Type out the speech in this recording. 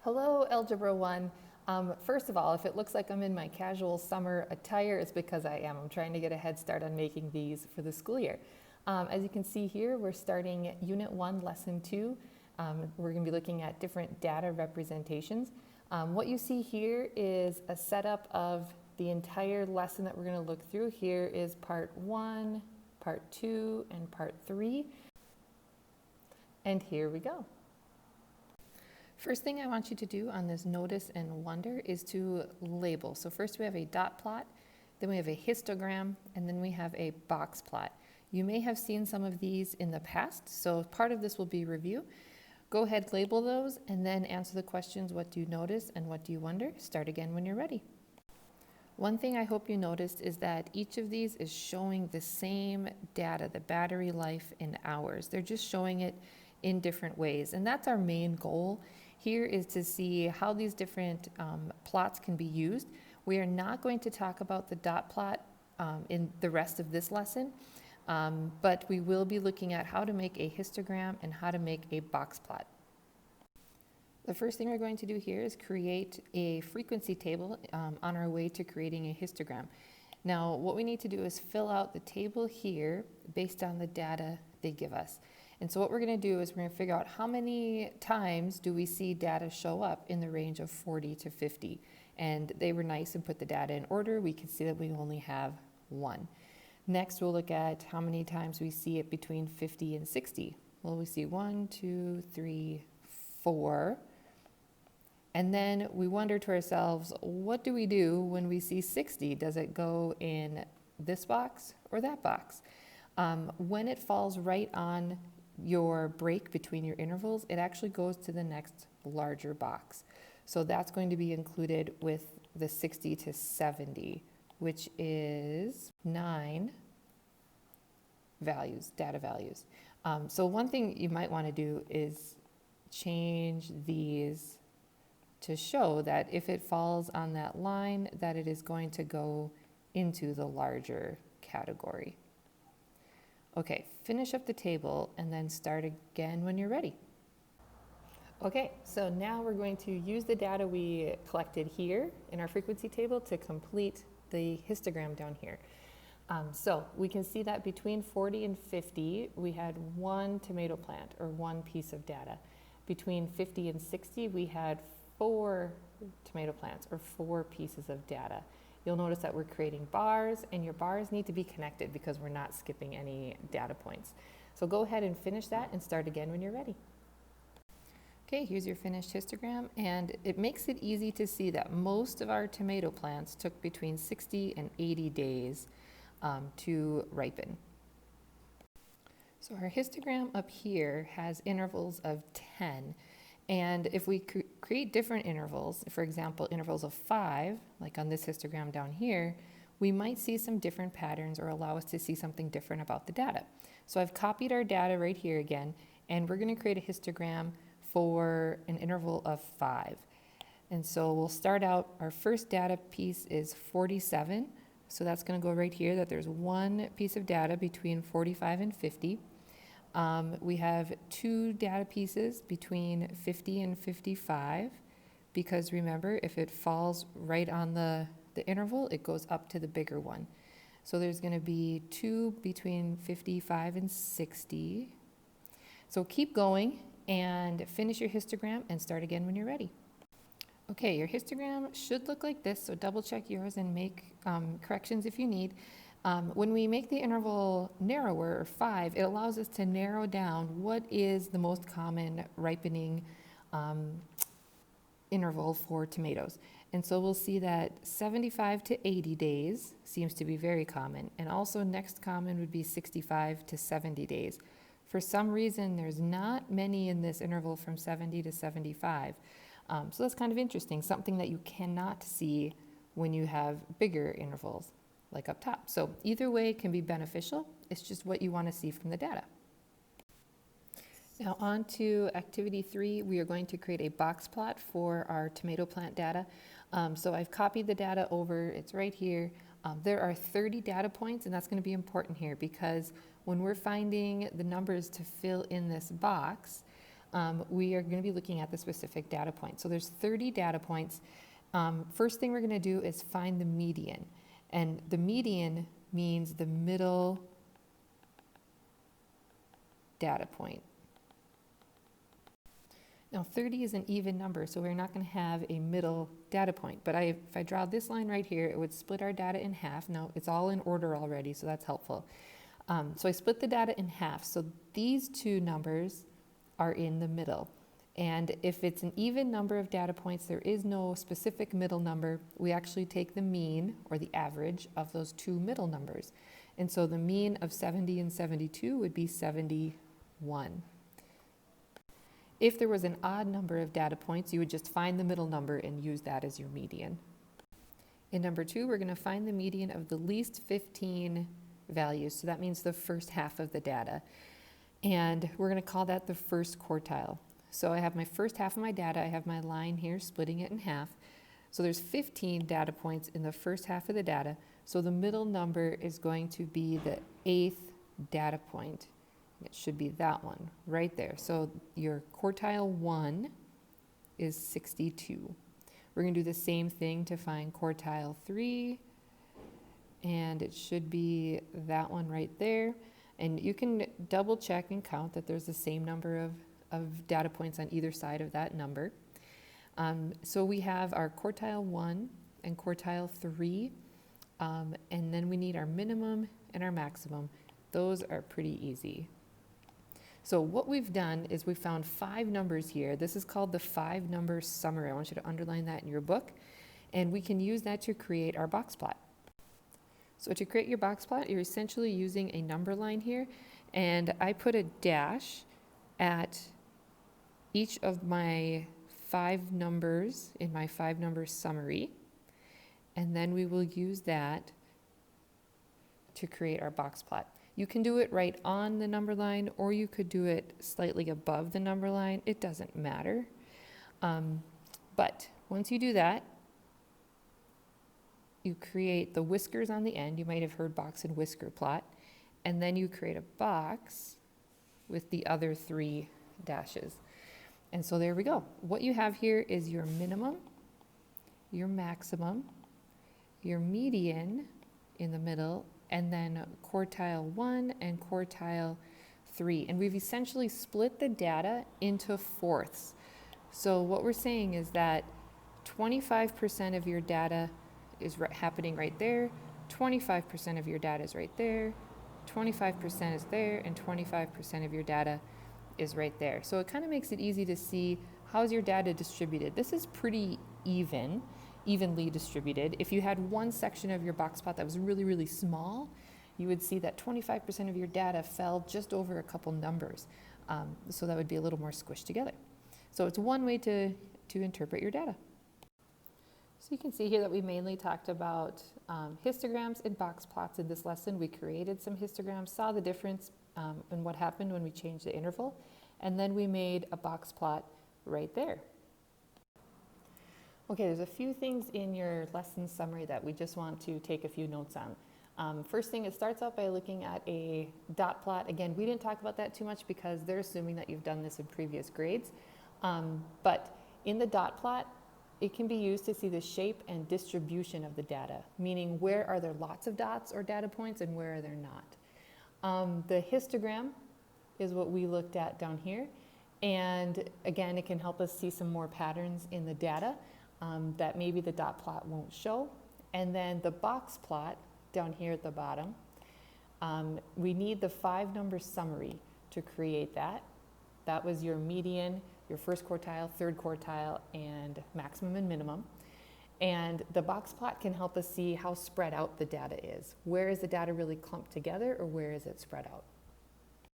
Hello, Algebra 1. First of all, if it looks like I'm in my casual summer attire, it's because I am. I'm trying to get a head start on making these for the school year. As you can see here, we're starting Unit 1, Lesson 2. We're going to be looking at different data representations. What you see here is a setup of the entire lesson that we're going to look through. Here is Part 1, Part 2, and Part 3. And here we go. First thing I want you to do on this notice and wonder is to label. So first we have a dot plot, then we have a histogram, and then we have a box plot. You may have seen some of these in the past, so part of this will be review. Go ahead, label those, and then answer the questions, what do you notice and what do you wonder? Start again when you're ready. One thing I hope you noticed is that each of these is showing the same data, the battery life in hours. They're just showing it in different ways, and that's our main goal here, is to see how these different plots can be used. We are not going to talk about the dot plot in the rest of this lesson, but we will be looking at how to make a histogram and how to make a box plot. The first thing we're going to do here is create a frequency table on our way to creating a histogram. Now, what we need to do is fill out the table here based on the data they give us. And so what we're going to do is we're going to figure out how many times do we see data show up in the range of 40 to 50. And they were nice and put the data in order. We can see that we only have one. Next, we'll look at how many times we see it between 50 and 60. Well, we see 1, 2, 3, 4. And then we wonder to ourselves, what do we do when we see 60? Does it go in this box or that box? When it falls right on your break between your intervals, it actually goes to the next larger box. So that's going to be included with the 60 to 70, which is 9 values, data values. So one thing you might want to do is change these to show that if it falls on that line, that it is going to go into the larger category. Okay, finish up the table and then start again when you're ready. Okay, so now we're going to use the data we collected here in our frequency table to complete the histogram down here. So we can see that between 40 and 50, we had one tomato plant or one piece of data. Between 50 and 60, we had 4 tomato plants or 4 pieces of data. You'll notice that we're creating bars, and your bars need to be connected because we're not skipping any data points. So go ahead and finish that and start again when you're ready. Okay, here's your finished histogram, and it makes it easy to see that most of our tomato plants took between 60 and 80 days to ripen. So our histogram up here has intervals of 10. And if we create different intervals, for example, intervals of 5, like on this histogram down here, we might see some different patterns or allow us to see something different about the data. So I've copied our data right here again, and we're going to create a histogram for an interval of 5. And so we'll start out, our first data piece is 47. So that's going to go right here, that there's one piece of data between 45 and 50. We have 2 data pieces between 50 and 55, because remember, if it falls right on the interval, it goes up to the bigger one. So there's going to be 2 between 55 and 60. So keep going and finish your histogram and start again when you're ready. Okay, your histogram should look like this, so double check yours and make corrections if you need. When we make the interval narrower, or 5, it allows us to narrow down what is the most common ripening interval for tomatoes. And so we'll see that 75 to 80 days seems to be very common, and also next common would be 65 to 70 days. For some reason, there's not many in this interval from 70 to 75. So that's kind of interesting, something that you cannot see when you have bigger intervals, like up top. So either way can be beneficial. It's just what you want to see from the data. Now on to activity 3. We are going to create a box plot for our tomato plant data. So I've copied the data over, it's right here. There are 30 data points, and that's going to be important here because when we're finding the numbers to fill in this box, we are going to be looking at the specific data point. So there's 30 data points. First thing we're going to do is find the median. And the median means the middle data point. Now 30 is an even number, so we're not going to have a middle data point. But if I draw this line right here, it would split our data in half. Now it's all in order already, so that's helpful. So I split the data in half. So these two numbers are in the middle. And if it's an even number of data points, there is no specific middle number. We actually take the mean, or the average, of those two middle numbers. And so the mean of 70 and 72 would be 71. If there was an odd number of data points, you would just find the middle number and use that as your median. In number 2, we're going to find the median of the least 15 values. So that means the first half of the data. And we're going to call that the first quartile. So I have my first half of my data. I have my line here splitting it in half. So there's 15 data points in the first half of the data. So the middle number is going to be the 8th data point. It should be that one right there. So your quartile 1 is 62. We're going to do the same thing to find quartile 3. And it should be that one right there. And you can double check and count that there's the same number of data points on either side of that number. So we have our quartile 1 and quartile 3, and then we need our minimum and our maximum. Those are pretty easy. So what we've done is we found 5 numbers here. This is called the 5-number summary. I want you to underline that in your book. And we can use that to create our box plot. So to create your box plot, you're essentially using a number line here. And I put a dash at each of my 5 numbers in my 5-number summary. And then we will use that to create our box plot. You can do it right on the number line, or you could do it slightly above the number line. It doesn't matter. But once you do that, you create the whiskers on the end. You might have heard box and whisker plot. And then you create a box with the other 3 dashes. And so there we go. What you have here is your minimum, your maximum, your median in the middle, and then quartile 1 and quartile 3. And we've essentially split the data into fourths. So what we're saying is that 25% of your data is happening right there, 25% of your data is right there, 25% is there, and 25% of your data is right there. So it kind of makes it easy to see how's your data distributed. This is pretty evenly distributed. If you had one section of your box plot that was really, really small, you would see that 25% of your data fell just over a couple numbers. So that would be a little more squished together. So it's one way to interpret your data. So you can see here that we mainly talked about histograms and box plots in this lesson. We created some histograms, saw the difference in what happened when we changed the interval, and then we made a box plot right there. Okay, there's a few things in your lesson summary that we just want to take a few notes on. First thing, it starts out by looking at a dot plot. Again, we didn't talk about that too much because they're assuming that you've done this in previous grades. But in the dot plot, it can be used to see the shape and distribution of the data, meaning where are there lots of dots or data points and where are there not. The histogram is what we looked at down here. And again, it can help us see some more patterns in the data that maybe the dot plot won't show. And then the box plot down here at the bottom, we need the 5-number summary to create that. That was your median, your first quartile, third quartile, and maximum and minimum. And the box plot can help us see how spread out the data is. Where is the data really clumped together, or where is it spread out?